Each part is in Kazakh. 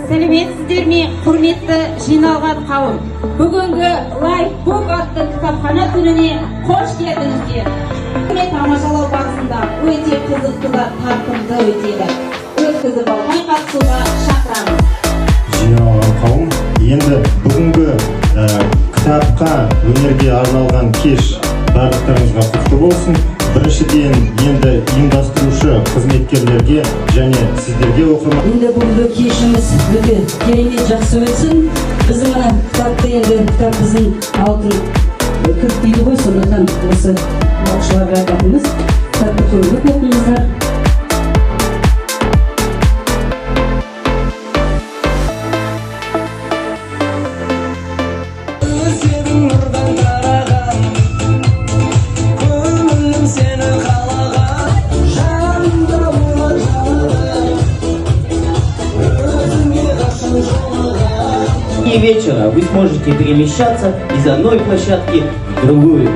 Сәлеметсіздер ме, құрметті жиналған қауым. Бүгінгі лайфбук атты кітапхана күніне қош келдіңіздер. Тамашалау барысында өте қызықты да тартымды өтеді. Өткізіп алмай қатысуға шақырамыз. Жиналған қауым, енді бүгінгі кітапқа өнерге арналған кеш барлықтарыңызға құтты болсын. Біріншіден енді ұйымдастырушы қызметкерлерге және сіздерге оқырман. Енді бүгінгі кешіміз өте керемет жақсы өтсін. Біздің мына кітапты енді кітап біздің алтын кілт дейді ғой, сондықтан осы оқушыларға айтатынымыз, кітапты көбірек оқыңыздар. Вечера вы сможете перемещаться из одной площадки в другую.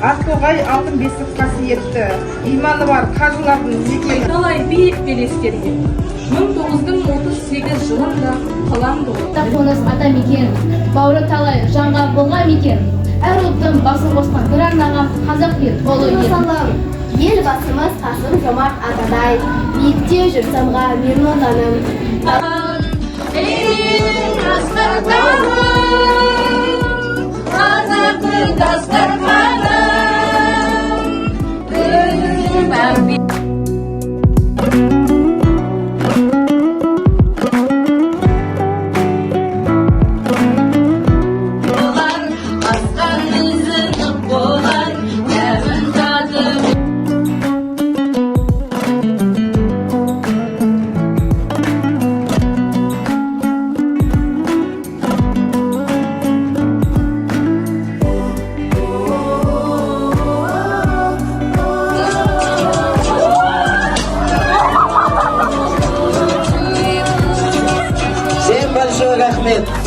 Ақтоғай алтын бесік қасиетті, иманы бар қажылардың зекені. Талай биік белестерге 1938 жылында қаланды. Қоныс ата мекен, бауыры талай жанға болған мекен. Әр ұлттың басын қосқан бір арнаға қазақ ел ұлы ел. Ел басымыз Қасым Жомарт Атадай, биікте жүр самға менің отаным. Dastardağım, рахмет.